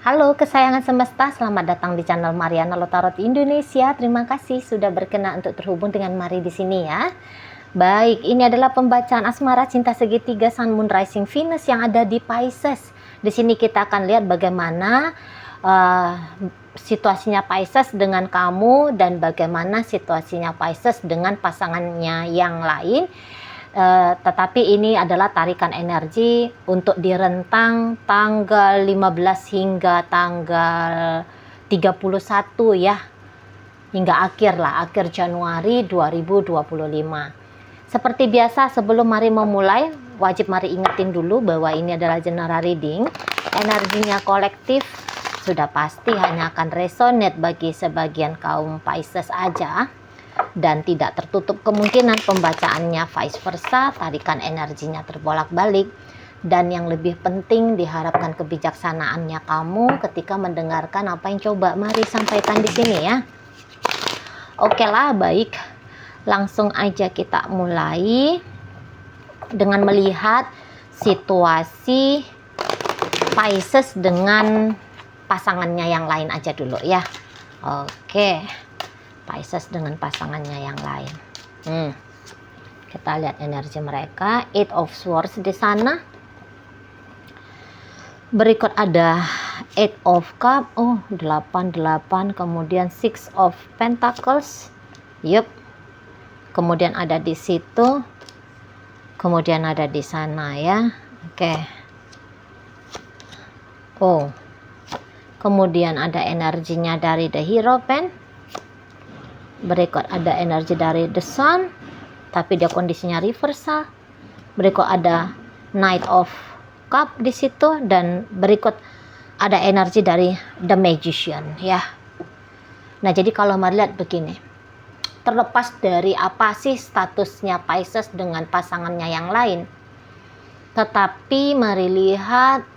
Halo kesayangan semesta, selamat datang di channel Mariana Lotarot Indonesia. Terima kasih sudah berkenan untuk terhubung dengan Mari di sini ya. Baik, ini adalah pembacaan asmara cinta segitiga Sun Moon Rising Venus yang ada di Pisces. Di sini kita akan lihat bagaimana situasinya Pisces dengan kamu dan bagaimana situasinya Pisces dengan pasangannya yang lain. Tetapi ini adalah tarikan energi untuk di rentang tanggal 15 hingga tanggal 31 ya, hingga akhir Januari 2025. Seperti biasa, sebelum Mari memulai, wajib Mari ingetin dulu bahwa ini adalah general reading. Energinya kolektif, sudah pasti hanya akan resonate bagi sebagian kaum Pisces aja, dan tidak tertutup kemungkinan pembacaannya vice versa, tarikan energinya terbolak-balik. Dan yang lebih penting, diharapkan kebijaksanaannya kamu ketika mendengarkan apa yang coba Mari sampaikan di sini ya. Oke lah, baik, langsung aja kita mulai dengan melihat situasi Pisces dengan pasangannya yang lain aja dulu ya. Oke, Pisces dengan pasangannya yang lain. Kita lihat energi mereka. Eight of Swords di sana. Berikut ada Eight of Cup. 8, kemudian Six of Pentacles. Yup. Kemudian ada di situ. Kemudian ada di sana ya. Oke. Kemudian ada energinya dari The Hierophant. Berikut ada energi dari The Sun, tapi dia kondisinya reversal. Berikut ada Knight of Cup di situ, dan berikut ada energi dari The Magician ya. Nah, jadi kalau Mari lihat begini, terlepas dari apa sih statusnya Pisces dengan pasangannya yang lain, tetapi Mari lihat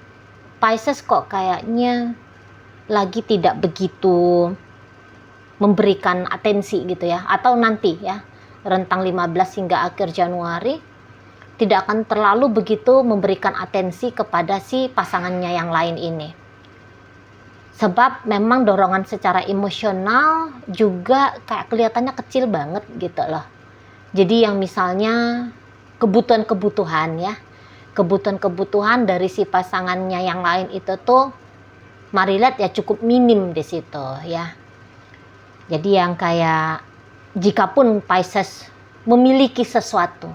Pisces kok kayaknya lagi tidak begitu memberikan atensi gitu ya, atau nanti ya rentang 15 hingga akhir Januari tidak akan terlalu begitu memberikan atensi kepada si pasangannya yang lain ini, sebab memang dorongan secara emosional juga kayak kelihatannya kecil banget gitu loh. Jadi yang misalnya kebutuhan dari si pasangannya yang lain itu tuh Mari lihat ya cukup minim di situ ya. Jadi yang kayak jikapun Pisces memiliki sesuatu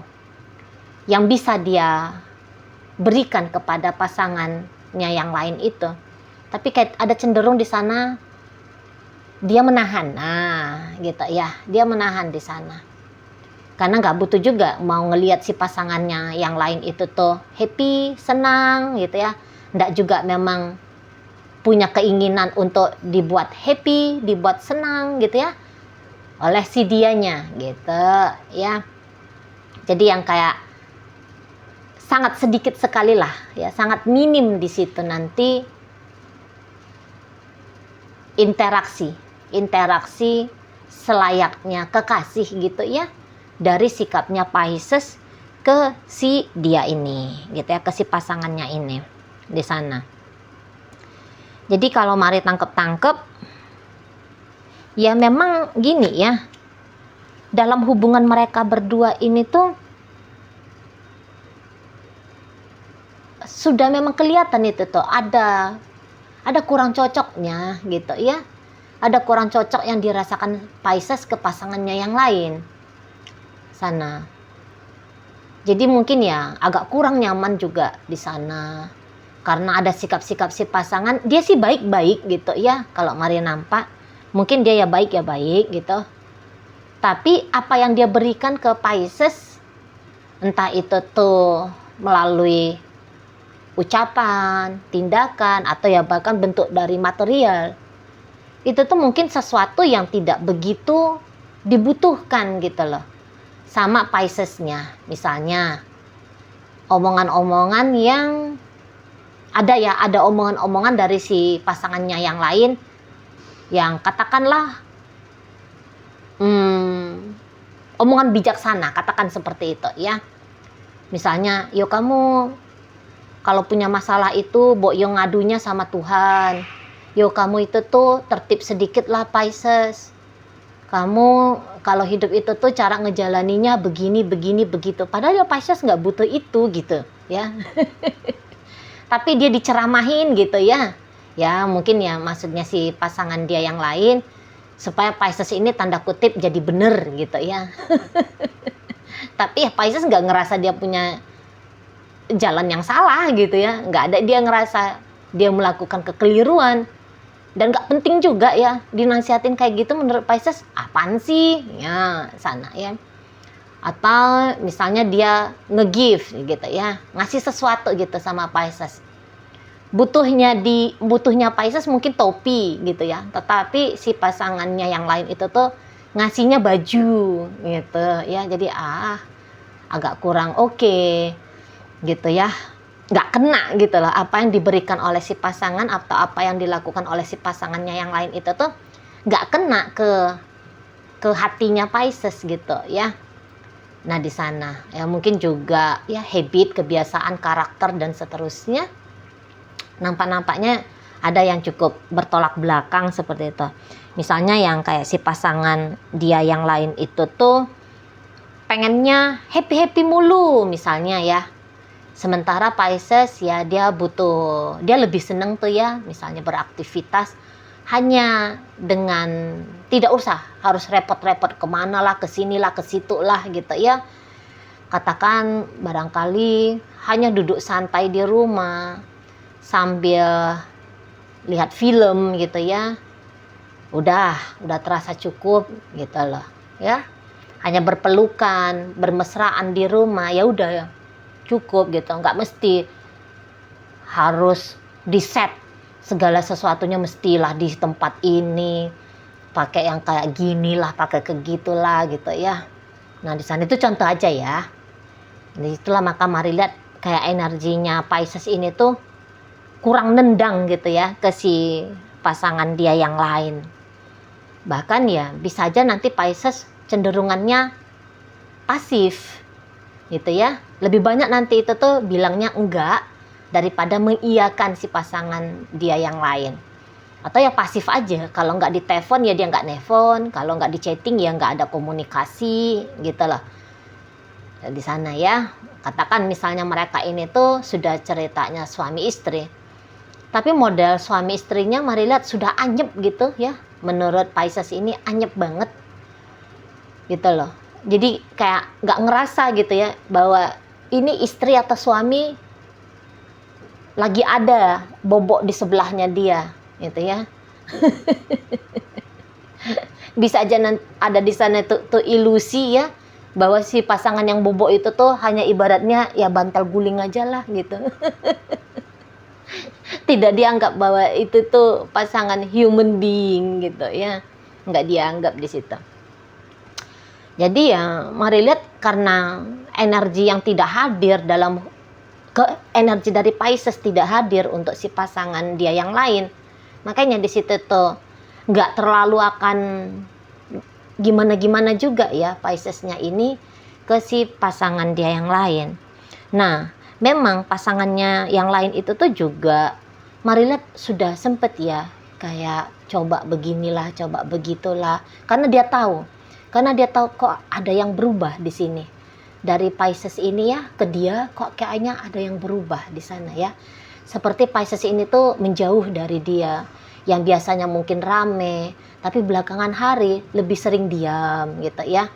yang bisa dia berikan kepada pasangannya yang lain itu, tapi kayak ada cenderung di sana dia menahan. Nah, gitu ya. Dia menahan di sana. Karena nggak butuh juga mau ngelihat si pasangannya yang lain itu tuh happy, senang gitu ya. Nggak juga memang punya keinginan untuk dibuat happy, dibuat senang gitu ya oleh si dianya gitu ya. Jadi yang kayak sangat sedikit sekali lah ya, sangat minim di situ nanti interaksi selayaknya kekasih gitu ya, dari sikapnya Pisces ke si dia ini gitu ya, ke si pasangannya ini di sana. Jadi kalau Mari tangkep ya, memang gini ya, dalam hubungan mereka berdua ini tuh sudah memang kelihatan itu tuh ada kurang cocoknya gitu ya. Ada kurang cocok yang dirasakan Pisces ke pasangannya yang lain sana. Jadi mungkin ya agak kurang nyaman juga di sana. Karena ada sikap-sikap si pasangan, dia sih baik-baik gitu ya. Kalau Mari nampak, mungkin dia ya baik gitu. Tapi apa yang dia berikan ke Pisces, entah itu tuh melalui ucapan, tindakan, atau ya bahkan bentuk dari material, itu tuh mungkin sesuatu yang tidak begitu dibutuhkan gitu loh sama Piscesnya. Misalnya omongan-omongan yang ada omongan-omongan dari si pasangannya yang lain yang katakanlah omongan bijaksana, katakan seperti itu ya. Misalnya, yo kamu kalau punya masalah itu mbok yo ngadunya sama Tuhan, yo kamu itu tuh tertib sedikit lah Pisces. Kamu kalau hidup itu tuh cara ngejalaninya begini, begini, begitu. Padahal ya Pisces nggak butuh itu gitu ya. Tapi dia diceramahin gitu ya. Ya mungkin ya maksudnya si pasangan dia yang lain supaya Pisces ini tanda kutip jadi bener gitu ya. Tapi ya Pisces nggak ngerasa dia punya jalan yang salah gitu ya. Nggak ada dia ngerasa dia melakukan kekeliruan. Dan nggak penting juga ya dinasihatin kayak gitu menurut Pisces. Apaan sih? Ya sana ya. Atau misalnya dia nge-give gitu ya. Ngasih sesuatu gitu sama Pisces. Butuhnya Pisces mungkin topi gitu ya. Tetapi si pasangannya yang lain itu tuh ngasihnya baju gitu ya. Jadi agak kurang oke gitu ya. Nggak kena gitu loh apa yang diberikan oleh si pasangan atau apa yang dilakukan oleh si pasangannya yang lain itu tuh nggak kena ke hatinya Pisces gitu ya. Nah di sana ya mungkin juga ya habit, kebiasaan, karakter dan seterusnya nampaknya ada yang cukup bertolak belakang seperti itu. Misalnya yang kayak si pasangan dia yang lain itu tuh pengennya happy mulu misalnya ya. Sementara Pisces ya dia lebih seneng tuh ya misalnya beraktivitas hanya dengan tidak usah harus repot-repot kemana lah, kesini lah, ke situ lah gitu ya. Katakan barangkali hanya duduk santai di rumah sambil lihat film gitu ya. Udah terasa cukup gitu loh ya. Hanya berpelukan, bermesraan di rumah ya udah ya. Cukup gitu, nggak mesti harus di set segala sesuatunya mestilah di tempat ini pakai yang kayak gini lah, pakai kegitulah gitu ya. Nah di sana itu contoh aja ya. Jadi itulah maka mari lihat kayak energinya Pisces ini tuh kurang nendang gitu ya ke si pasangan dia yang lain. Bahkan ya bisa aja nanti Pisces cenderungannya pasif gitu ya. Lebih banyak nanti itu tuh bilangnya enggak daripada mengiyakan si pasangan dia yang lain. Atau ya pasif aja, kalau nggak ditelepon ya dia nggak nelfon, kalau nggak di chatting ya nggak ada komunikasi gitu loh. Di sana ya, katakan misalnya mereka ini tuh sudah ceritanya suami istri, tapi model suami istrinya mari lihat sudah anyep gitu ya. Menurut Pisces ini anyep banget gitu loh. Jadi kayak nggak ngerasa gitu ya bahwa ini istri atau suami lagi ada bobok di sebelahnya dia gitu ya. Bisa aja ada di sana tuh ilusi ya bahwa si pasangan yang bobok itu tuh hanya ibaratnya ya bantal guling aja lah gitu. Tidak dianggap bahwa itu tuh pasangan human being gitu ya. Nggak dianggap di situ. Jadi ya mari lihat karena energi yang tidak hadir energi dari Pisces tidak hadir untuk si pasangan dia yang lain. Makanya di situ tuh nggak terlalu akan gimana-gimana juga ya Piscesnya ini ke si pasangan dia yang lain. Nah memang pasangannya yang lain itu tuh juga mari lihat sudah sempet ya kayak coba beginilah, coba begitulah. Karena dia tahu kok ada yang berubah di sini. Dari Pisces ini ya ke dia kok kayaknya ada yang berubah di sana ya. Seperti Pisces ini tuh menjauh dari dia. Yang biasanya mungkin rame, tapi belakangan hari lebih sering diam gitu ya.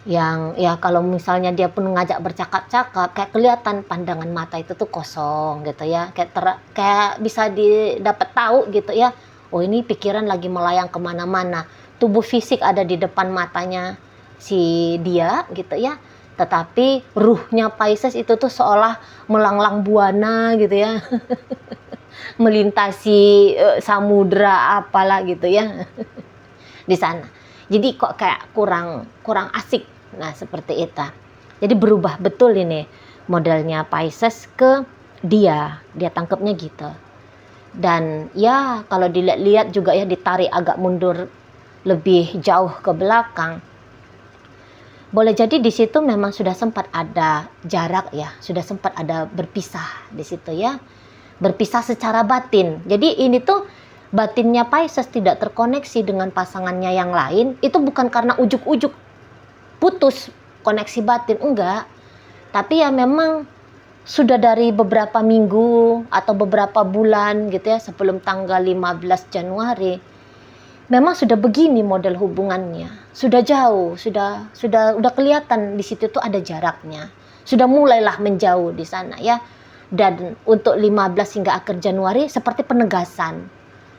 Yang ya kalau misalnya dia pun ngajak bercakap-cakap kayak kelihatan pandangan mata itu tuh kosong gitu ya. Kayak bisa didapat tahu gitu ya. Oh ini pikiran lagi melayang kemana-mana. Tubuh fisik ada di depan matanya si dia gitu ya. Tetapi ruhnya Pisces itu tuh seolah melanglang buana gitu ya. Melintasi samudra apalah gitu ya. Di sana. Jadi kok kayak kurang asik. Nah, seperti itu. Jadi berubah betul ini modelnya Pisces ke dia. Dia tangkapnya gitu. Dan ya kalau dilihat-lihat juga ya ditarik agak mundur lebih jauh ke belakang. Boleh jadi di situ memang sudah sempat ada jarak ya, sudah sempat ada berpisah di situ ya. Berpisah secara batin. Jadi ini tuh batinnya Pisces tidak terkoneksi dengan pasangannya yang lain, itu bukan karena ujuk-ujuk putus koneksi batin, enggak. Tapi ya memang sudah dari beberapa minggu atau beberapa bulan gitu ya, sebelum tanggal 15 Januari, memang sudah begini model hubungannya. Sudah jauh, udah kelihatan di situ tuh ada jaraknya. Sudah mulailah menjauh di sana ya. Dan untuk 15 hingga akhir Januari seperti penegasan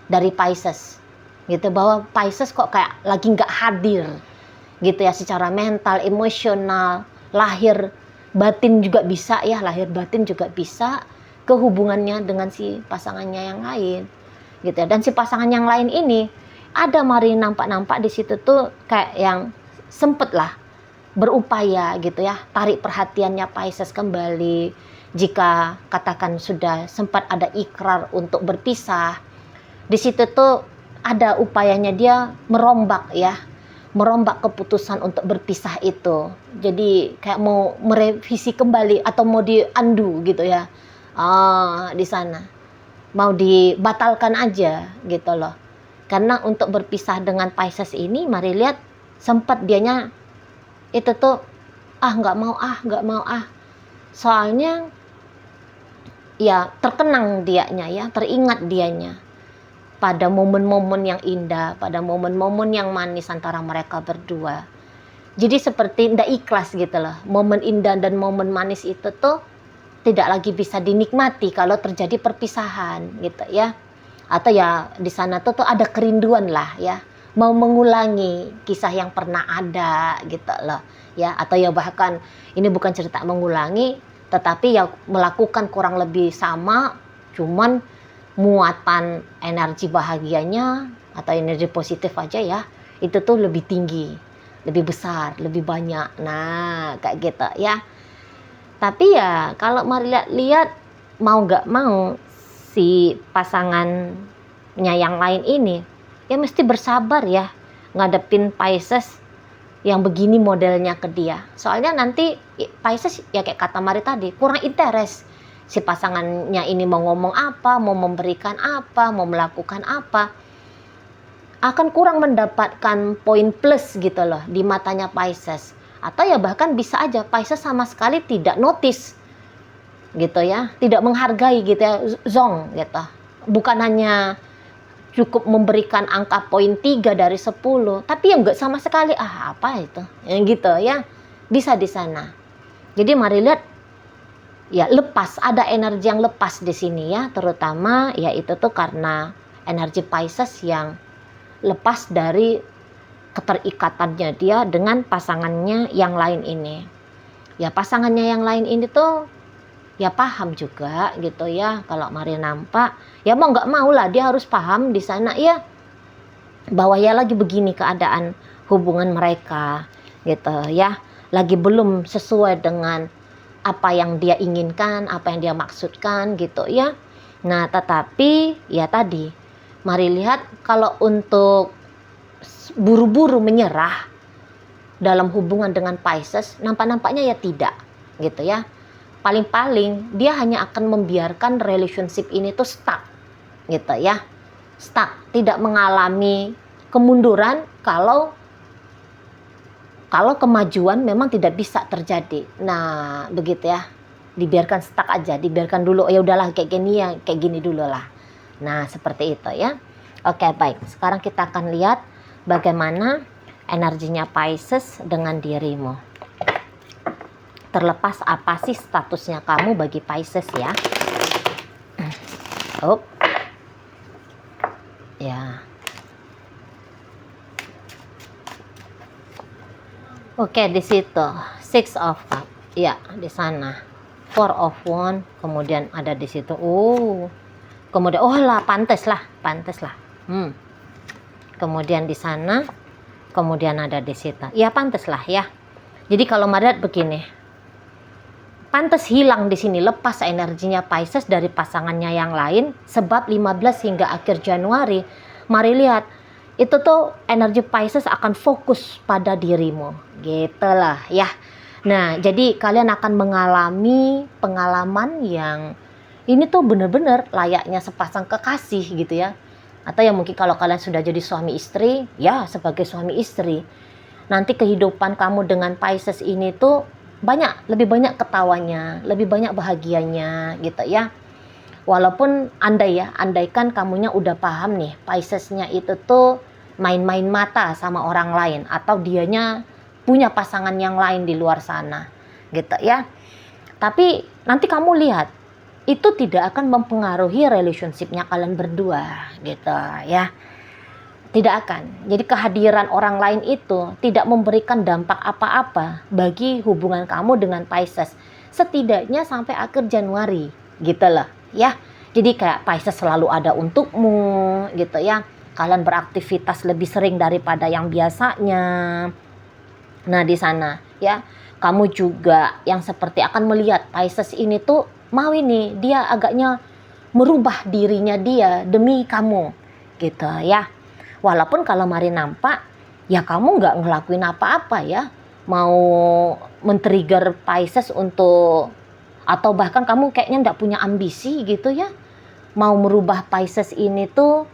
dari Pisces gitu, bahwa Pisces kok kayak lagi nggak hadir gitu ya, secara mental, emosional, lahir batin juga bisa ya, lahir batin juga bisa ke hubungannya dengan si pasangannya yang lain gitu ya. Dan si pasangan yang lain ini ada Mari nampak-nampak di situ tuh kayak yang sempet lah berupaya gitu ya, tarik perhatiannya Pisces kembali. Jika katakan sudah sempat ada ikrar untuk berpisah, di situ tuh ada upayanya dia merombak ya, merombak keputusan untuk berpisah itu. Jadi kayak mau merevisi kembali atau mau di undo gitu ya, di sana mau dibatalkan aja gitu loh. Karena untuk berpisah dengan Pisces ini, mari lihat sempat dianya itu tuh nggak mau soalnya ya terkenang dianya ya, teringat dianya pada momen-momen yang indah, pada momen-momen yang manis antara mereka berdua. Jadi seperti ndak ikhlas gitu loh. Momen indah dan momen manis itu tuh tidak lagi bisa dinikmati kalau terjadi perpisahan gitu ya. Atau ya di sana tuh ada kerinduan lah ya, mau mengulangi kisah yang pernah ada gitu loh ya. Atau ya bahkan ini bukan cerita mengulangi, tetapi ya melakukan kurang lebih sama, cuman muatan energi bahagianya atau energi positif aja ya, itu tuh lebih tinggi, lebih besar, lebih banyak. Nah kayak gitu ya. Tapi ya kalau mari lihat mau nggak mau si pasangannya yang lain ini ya mesti bersabar ya ngadepin Pisces yang begini modelnya ke dia. Soalnya nanti Pisces ya kayak kata Mari tadi, kurang interest. Si pasangannya ini mau ngomong apa, mau memberikan apa, mau melakukan apa, akan kurang mendapatkan poin plus gitu loh di matanya Pisces. Atau ya bahkan bisa aja Pisces sama sekali tidak notice gitu ya, tidak menghargai gitu ya, zong gitu. Bukan hanya cukup memberikan angka poin 3 dari 10, tapi ya nggak sama sekali, apa itu yang gitu ya, bisa di sana. Jadi mari lihat ya, lepas, ada energi yang lepas di sini ya, terutama ya itu tuh karena energi Pisces yang lepas dari keterikatannya dia dengan pasangannya yang lain ini. Ya pasangannya yang lain ini tuh ya paham juga gitu ya, kalau Mari nampak ya mau nggak mau lah dia harus paham di sana ya, bahwa ya lagi begini keadaan hubungan mereka gitu ya, lagi belum sesuai dengan apa yang dia inginkan, apa yang dia maksudkan gitu ya. Nah tetapi ya tadi Mari lihat, kalau untuk buru-buru menyerah dalam hubungan dengan Pisces, nampak-nampaknya ya tidak gitu ya. Paling-paling dia hanya akan membiarkan relationship ini tuh stuck gitu ya, stuck, tidak mengalami kemunduran kalau kemajuan memang tidak bisa terjadi. Nah begitu ya, dibiarkan stuck aja, dibiarkan dulu, ya udahlah kayak gini ya, kayak gini dulu lah. Nah seperti itu ya. Oke baik, sekarang kita akan lihat bagaimana energinya Pisces dengan dirimu. Terlepas apa sih statusnya kamu bagi Pisces ya. Ya. Oke, di situ Six of Cups. Ya, di sana. Four of Wands, kemudian ada di situ. Kemudian pantes lah. Kemudian di sana, kemudian ada di situ. Ya, pantes lah ya. Jadi kalau Madat begini, pantas hilang di sini, lepas energinya Pisces dari pasangannya yang lain, sebab 15 hingga akhir Januari, mari lihat, itu tuh energi Pisces akan fokus pada dirimu, gitulah ya. Nah, jadi kalian akan mengalami pengalaman yang ini tuh bener-bener layaknya sepasang kekasih gitu ya. Atau ya mungkin kalau kalian sudah jadi suami istri, ya sebagai suami istri, nanti kehidupan kamu dengan Pisces ini tuh lebih banyak ketawanya, lebih banyak bahagianya gitu ya. Walaupun andaikan kamunya udah paham nih, Piscesnya itu tuh main-main mata sama orang lain, atau dianya punya pasangan yang lain di luar sana gitu ya. Tapi nanti kamu lihat, itu tidak akan mempengaruhi relationship-nya kalian berdua gitu ya. Tidak akan. Jadi kehadiran orang lain itu tidak memberikan dampak apa-apa bagi hubungan kamu dengan Pisces. Setidaknya sampai akhir Januari gitu loh ya. Jadi kayak Pisces selalu ada untukmu gitu ya. Kalian beraktivitas lebih sering daripada yang biasanya. Nah di sana ya, kamu juga yang seperti akan melihat Pisces ini tuh mau ini, dia agaknya merubah dirinya dia demi kamu gitu ya. Walaupun kalau Mari nampak ya kamu nggak ngelakuin apa-apa ya, mau men-trigger Pisces untuk, atau bahkan kamu kayaknya nggak punya ambisi gitu ya, mau merubah Pisces ini tuh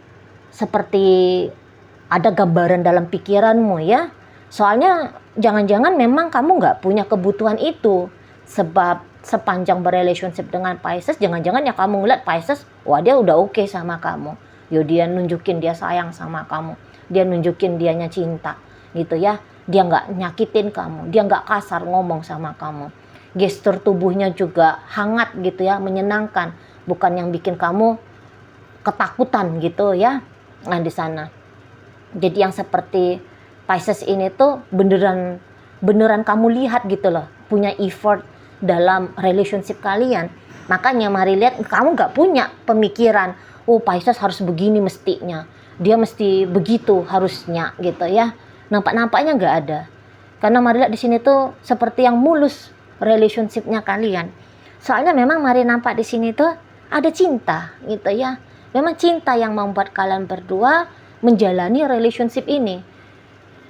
seperti ada gambaran dalam pikiranmu ya. Soalnya jangan-jangan memang kamu nggak punya kebutuhan itu, sebab sepanjang berrelationship dengan Pisces, jangan-jangan ya kamu ngeliat Pisces, wah dia udah oke sama kamu, yo dia nunjukin dia sayang sama kamu, dia nunjukin dianya cinta gitu ya, dia nggak nyakitin kamu, dia nggak kasar ngomong sama kamu, gestur tubuhnya juga hangat gitu ya, menyenangkan, bukan yang bikin kamu ketakutan gitu ya. Nah di sana, jadi yang seperti Pisces ini tuh beneran kamu lihat gitu loh, punya effort dalam relationship kalian. Makanya Mari lihat, kamu gak punya pemikiran, oh Pisces harus begini mestinya, dia mesti begitu harusnya gitu ya. Nampaknya gak ada. Karena Mari lihat di sini tuh seperti yang mulus relationshipnya kalian. Soalnya memang Mari nampak di sini tuh ada cinta gitu ya. Memang cinta yang membuat kalian berdua menjalani relationship ini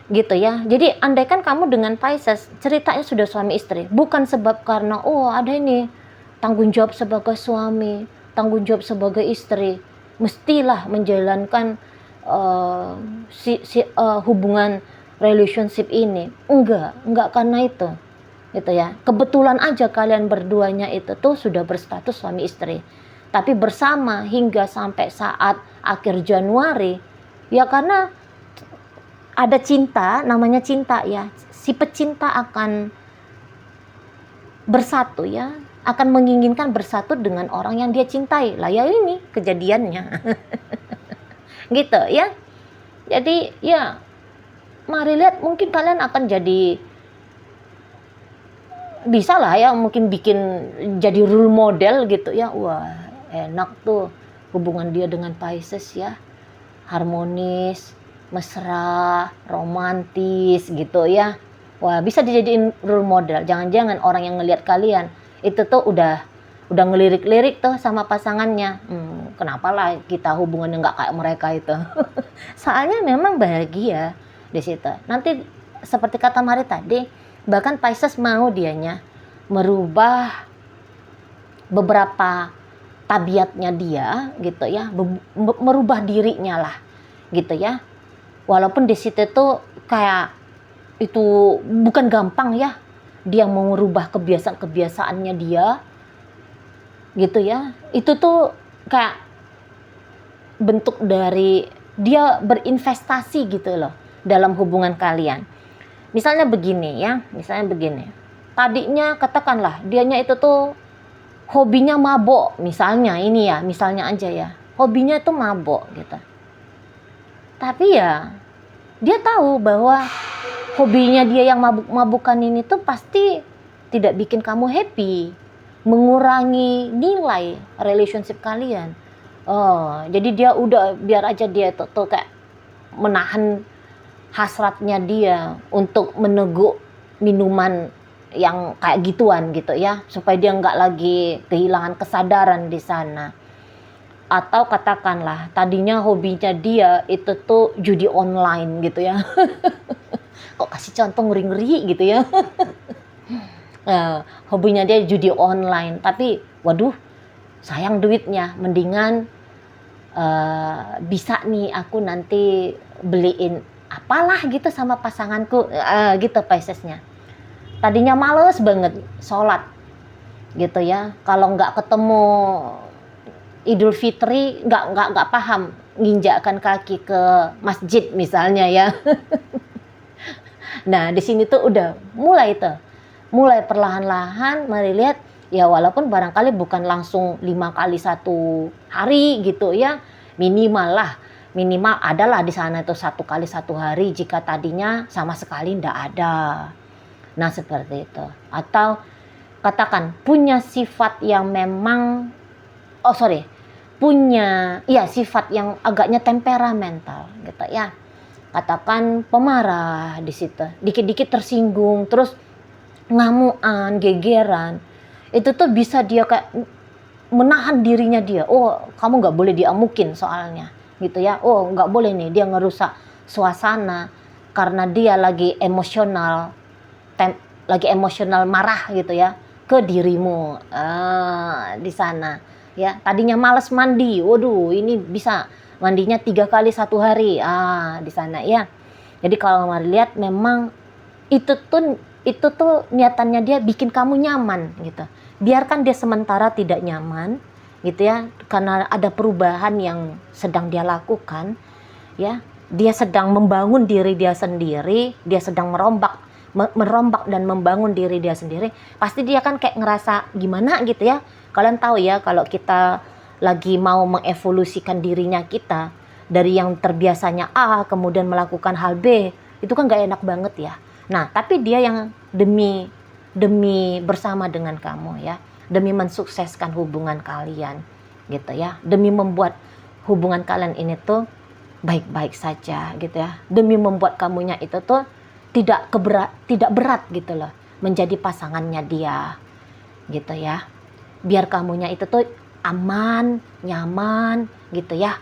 gitu ya. Jadi andaikan kamu dengan Pisces ceritanya sudah suami istri, bukan sebab karena oh ada ini tanggung jawab sebagai suami, tanggung jawab sebagai istri, mestilah menjalankan hubungan relationship ini. Enggak karena itu gitu ya. Kebetulan aja kalian berduanya itu tuh sudah berstatus suami istri, tapi bersama hingga sampai saat akhir Januari ya, karena ada cinta, namanya cinta ya. Si pecinta akan bersatu ya, akan menginginkan bersatu dengan orang yang dia cintai. Lah ya ini kejadiannya. Gitu ya. Jadi ya Mari lihat, mungkin kalian akan jadi, bisa lah ya, mungkin bikin jadi role model gitu ya. Wah enak tuh hubungan dia dengan Pisces ya, harmonis, mesra, romantis gitu ya. Wah bisa dijadiin role model. Jangan-jangan orang yang ngelihat kalian itu tuh udah ngelirik-lirik tuh sama pasangannya. Kenapa lah kita hubungannya nggak kayak mereka itu. Soalnya memang bahagia di situ. Nanti seperti kata Mari tadi, bahkan Pisces mau dianya merubah beberapa tabiatnya dia gitu ya, merubah dirinya lah gitu ya. Walaupun di situ tuh kayak itu bukan gampang ya, dia mau merubah kebiasaan-kebiasaannya dia gitu ya. Itu tuh kayak bentuk dari dia berinvestasi gitu loh dalam hubungan kalian. Misalnya begini ya, tadinya katakanlah dianya itu tuh hobinya mabok, misalnya aja ya, hobinya itu mabok gitu. Tapi ya dia tahu bahwa hobinya dia yang mabuk-mabukan ini tuh pasti tidak bikin kamu happy, mengurangi nilai relationship kalian. Oh, jadi dia udah biar aja dia tuh kayak menahan hasratnya dia untuk meneguk minuman yang kayak gituan gitu ya, supaya dia nggak lagi kehilangan kesadaran di sana. Atau katakanlah tadinya hobinya dia itu tuh judi online gitu ya. Kok kasih contoh ngeri-ngeri gitu ya. Hobinya dia judi online, tapi waduh sayang duitnya, mendingan bisa nih aku nanti beliin apalah gitu sama pasanganku, gitu Piscesnya. Tadinya males banget sholat gitu ya, kalau nggak ketemu Idul Fitri nggak paham nginjakkan kaki ke masjid misalnya ya. Nah di sini tuh udah mulai perlahan-lahan mari lihat ya, walaupun barangkali bukan langsung 5 kali satu hari gitu ya, minimal adalah di sana itu 1 kali 1 hari jika tadinya sama sekali ndak ada. Nah seperti itu. Atau katakan punya sifat yang memang punya sifat yang agaknya temperamental gitu ya. Katakan pemarah di situ, dikit-dikit tersinggung, terus ngamuan, gegeran. Itu tuh bisa dia kayak menahan dirinya dia. Oh, kamu nggak boleh diamukin soalnya, gitu ya. Oh, nggak boleh nih dia ngerusak suasana karena dia lagi emosional marah gitu ya ke dirimu. Di sana ya. Tadinya malas mandi, waduh ini bisa mandinya 3 kali 1 hari. Di sana ya. Jadi kalau mari lihat memang itu tuh niatannya dia bikin kamu nyaman gitu. Biarkan dia sementara tidak nyaman gitu ya, karena ada perubahan yang sedang dia lakukan ya. Dia sedang membangun diri dia sendiri, dia sedang merombak dan membangun diri dia sendiri. Pasti dia kan kayak ngerasa gimana gitu ya. Kalian tahu ya kalau kita lagi mau mengevolusikan dirinya kita dari yang terbiasanya A kemudian melakukan hal B, itu kan gak enak banget ya. Nah tapi dia yang demi bersama dengan kamu ya, demi mensukseskan hubungan kalian gitu ya, demi membuat hubungan kalian ini tuh baik-baik saja gitu ya, demi membuat kamunya itu tuh tidak berat gitu loh menjadi pasangannya dia gitu ya, biar kamunya itu tuh aman, nyaman gitu ya,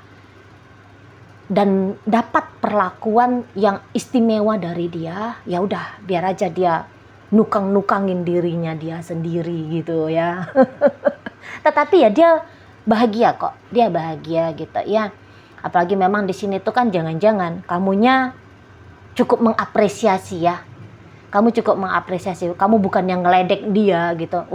dan dapat perlakuan yang istimewa dari dia. Ya udah biar aja dia nukangin dirinya dia sendiri gitu ya. Tetapi ya dia bahagia kok, dia bahagia gitu ya. Apalagi memang di sini tuh kan jangan-jangan kamunya cukup mengapresiasi ya. Kamu cukup mengapresiasi, kamu bukan yang ngeledek dia gitu.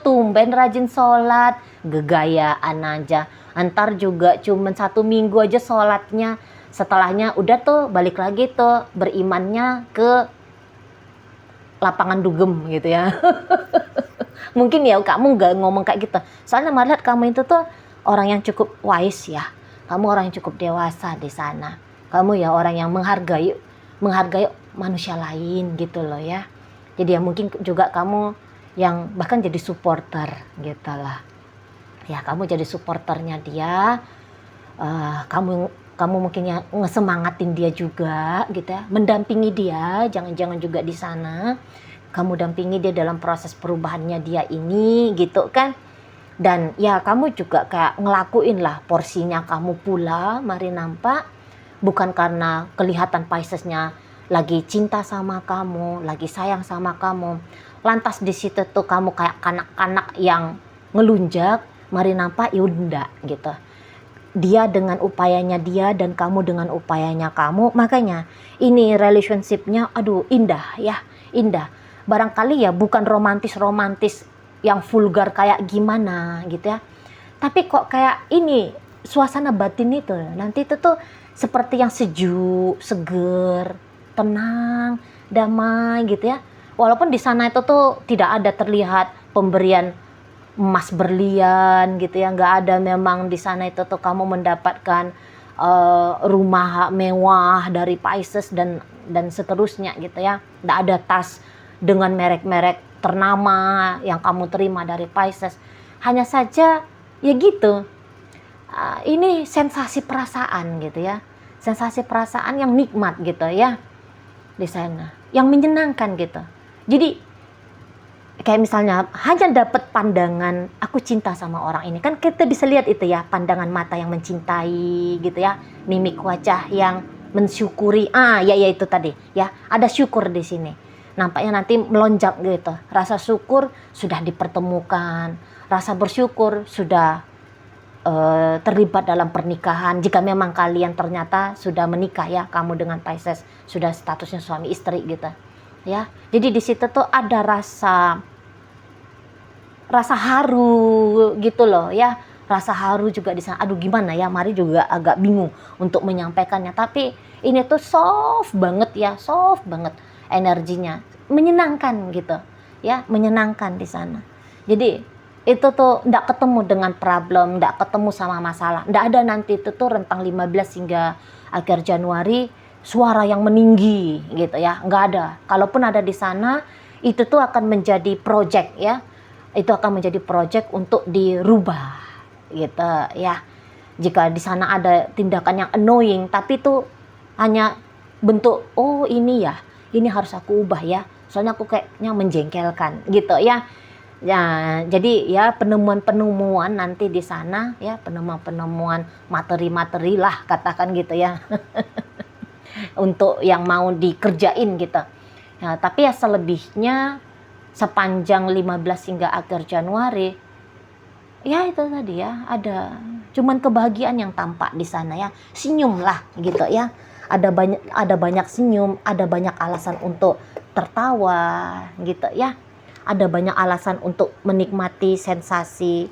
Tumben rajin sholat, gegayaan aja. Antar juga cuman 1 minggu aja sholatnya. Setelahnya udah tuh balik lagi tuh berimannya ke lapangan dugem gitu ya. Mungkin ya kamu gak ngomong kayak gitu. Soalnya melihat kamu itu tuh orang yang cukup wise ya. Kamu orang yang cukup dewasa di sana. Kamu ya orang yang menghargai manusia lain gitu loh ya. Jadi ya mungkin juga kamu yang bahkan jadi supporter gitu lah. Ya kamu jadi supporternya dia. Kamu mungkin yang ngesemangatin dia juga gitu ya. Mendampingi dia, jangan-jangan juga di sana. Kamu dampingi dia dalam proses perubahannya dia ini gitu kan. Dan ya kamu juga kayak ngelakuin lah porsinya kamu pula, mari nampak. Bukan karena kelihatan Piscesnya lagi cinta sama kamu, lagi sayang sama kamu, lantas di situ tuh kamu kayak kanak-kanak yang ngelunjak, mari nampak ya udah gitu. Dia dengan upayanya dia dan kamu dengan upayanya kamu, makanya ini relationship-nya indah ya, indah. Barangkali ya bukan romantis yang vulgar kayak gimana gitu ya, tapi kok kayak ini suasana batin itu nanti itu tuh seperti yang sejuk, seger, tenang, damai gitu ya. Walaupun di sana itu tuh tidak ada terlihat pemberian emas berlian gitu ya, nggak ada memang di sana itu tuh kamu mendapatkan rumah mewah dari Pisces dan seterusnya gitu ya. Nggak ada tas dengan merek-merek ternama yang kamu terima dari Pisces. Hanya saja ya gitu. Ini sensasi perasaan gitu ya. Sensasi perasaan yang nikmat gitu ya. Di sana yang menyenangkan gitu. Jadi kayak misalnya hanya dapat pandangan aku cinta sama orang ini, kan kita bisa lihat itu ya, pandangan mata yang mencintai gitu ya, mimik wajah yang mensyukuri, ya itu tadi ya, ada syukur di sini. Nampaknya nanti melonjak gitu, rasa syukur sudah dipertemukan, rasa bersyukur sudah terlibat dalam pernikahan. Jika memang kalian ternyata sudah menikah ya, kamu dengan Pisces sudah statusnya suami istri gitu ya. Jadi di situ tuh ada rasa haru gitu loh ya, rasa haru juga di sana. Aduh gimana ya, Mari juga agak bingung untuk menyampaikannya, tapi ini tuh soft banget ya, soft banget energinya, menyenangkan gitu ya, menyenangkan di sana. Jadi itu tuh ndak ketemu dengan problem, ndak ketemu sama masalah, ndak ada nanti itu tuh rentang 15 hingga akhir Januari suara yang meninggi gitu ya, nggak ada. Kalaupun ada di sana, itu tuh akan menjadi project ya, itu akan menjadi project untuk dirubah gitu ya. Jika di sana ada tindakan yang annoying, tapi itu hanya bentuk, oh ini ya, ini harus aku ubah ya, soalnya aku kayaknya menjengkelkan gitu ya. Ya, jadi ya penemuan-penemuan nanti di sana ya, penemuan-penemuan materi-materi lah katakan gitu ya. Untuk yang mau dikerjain gitu. Ya, tapi ya selebihnya sepanjang 15 hingga akhir Januari ya itu tadi ya, ada cuman kebahagiaan yang tampak di sana ya. Senyum lah gitu ya. Ada banyak senyum, ada banyak alasan untuk tertawa gitu ya. Ada banyak alasan untuk menikmati sensasi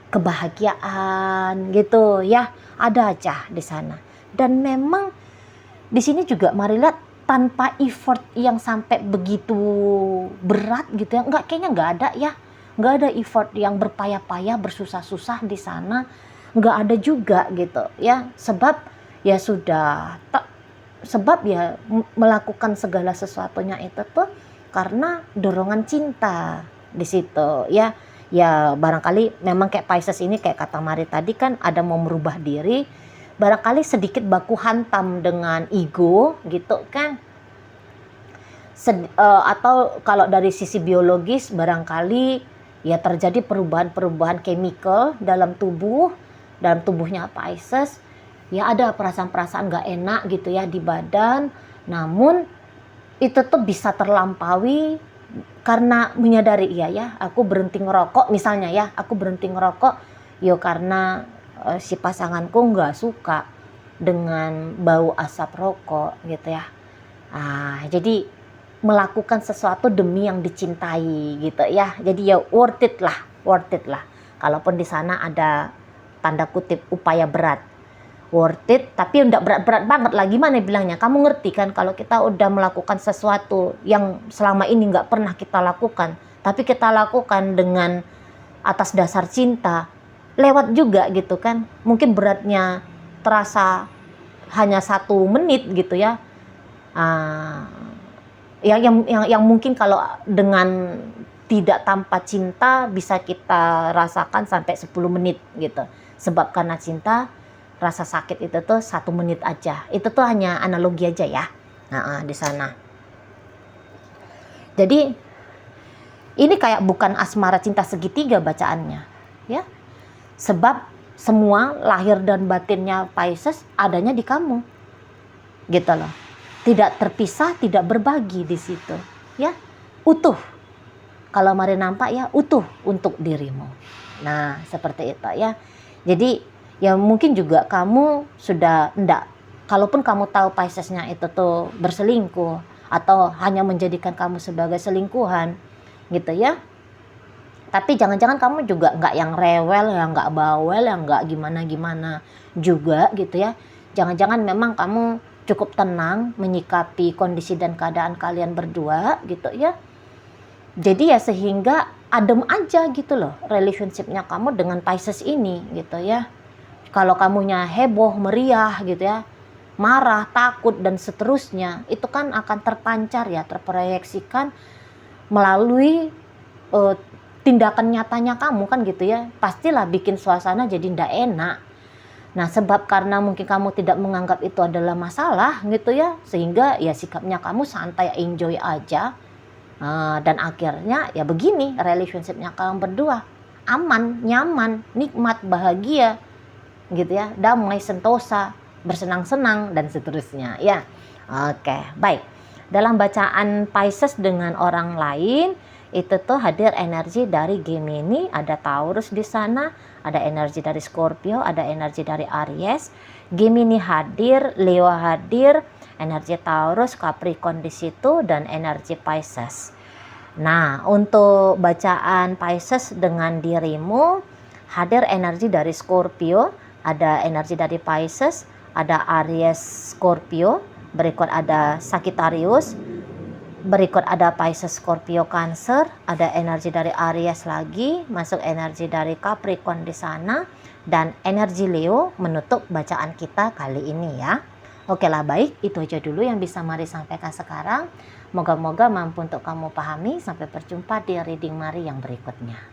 kebahagiaan gitu ya, ada aja di sana. Dan memang di sini juga mari lihat, tanpa effort yang sampai begitu berat gitu ya, kayaknya nggak ada ya, nggak ada effort yang berpayah-payah bersusah-susah di sana, nggak ada juga gitu ya, sebab ya sudah sebab ya melakukan segala sesuatunya itu tuh karena dorongan cinta di situ ya. Ya barangkali memang kayak Pisces ini, kayak kata Mari tadi kan, ada mau merubah diri, barangkali sedikit baku hantam dengan ego gitu kan. Atau kalau dari sisi biologis barangkali ya terjadi perubahan-perubahan chemical dalam tubuhnya Pisces ya, ada perasaan-perasaan gak enak gitu ya di badan. Namun itu tuh bisa terlampaui karena menyadari, iya ya, aku berhenti ngerokok misalnya ya, aku berhenti ngerokok yo karena si pasanganku nggak suka dengan bau asap rokok gitu ya. Jadi melakukan sesuatu demi yang dicintai gitu ya. Jadi ya worth it lah. Kalaupun di sana ada tanda kutip upaya berat, worth it, tapi enggak berat-berat banget lah. Gimana bilangnya? Kamu ngerti kan kalau kita udah melakukan sesuatu yang selama ini nggak pernah kita lakukan, tapi kita lakukan dengan atas dasar cinta, lewat juga gitu kan. Mungkin beratnya terasa hanya 1 menit gitu ya. Yang mungkin kalau dengan tidak tanpa cinta bisa kita rasakan sampai 10 menit gitu. Sebab karena cinta, rasa sakit itu tuh 1 menit aja. Itu tuh hanya analogi aja ya. Di sana. Jadi ini kayak bukan asmara cinta segitiga bacaannya, ya. Sebab semua lahir dan batinnya Pisces adanya di kamu, gitu loh. Tidak terpisah, tidak berbagi di situ, ya. Utuh. Kalau Mari nampak ya, utuh untuk dirimu. Nah, seperti itu ya. Jadi ya mungkin juga kamu sudah enggak, kalaupun kamu tahu Piscesnya itu tuh berselingkuh atau hanya menjadikan kamu sebagai selingkuhan gitu ya. Tapi jangan-jangan kamu juga enggak yang rewel, yang enggak bawel, yang enggak gimana-gimana juga gitu ya. Jangan-jangan memang kamu cukup tenang menyikapi kondisi dan keadaan kalian berdua gitu ya. Jadi ya sehingga adem aja gitu loh relationship-nya kamu dengan Pisces ini gitu ya. Kalau kamunya heboh, meriah gitu ya, marah, takut dan seterusnya, itu kan akan terpancar ya, terproyeksikan melalui tindakan nyatanya kamu kan gitu ya. Pastilah bikin suasana jadi ndak enak. Nah, sebab karena mungkin kamu tidak menganggap itu adalah masalah gitu ya, sehingga ya sikapnya kamu santai, enjoy aja. Dan akhirnya ya begini relationship-nya kamu berdua, aman, nyaman, nikmat, bahagia gitu ya, damai, sentosa, bersenang-senang dan seterusnya ya. Oke, baik. Dalam bacaan Pisces dengan orang lain itu tuh hadir energi dari Gemini, ada Taurus di sana, ada energi dari Scorpio, ada energi dari Aries. Gemini hadir, Leo hadir, energi Taurus, Capricorn di situ, dan energi Pisces. Nah, untuk bacaan Pisces dengan dirimu, hadir energi dari Scorpio, ada energi dari Pisces, ada Aries Scorpio, berikut ada Sagittarius, berikut ada Pisces Scorpio Cancer, ada energi dari Aries lagi, masuk energi dari Capricorn di sana, dan energi Leo menutup bacaan kita kali ini ya. Oke lah, baik, itu aja dulu yang bisa Mari sampaikan sekarang. Moga-moga mampu untuk kamu pahami. Sampai berjumpa di reading Mari yang berikutnya.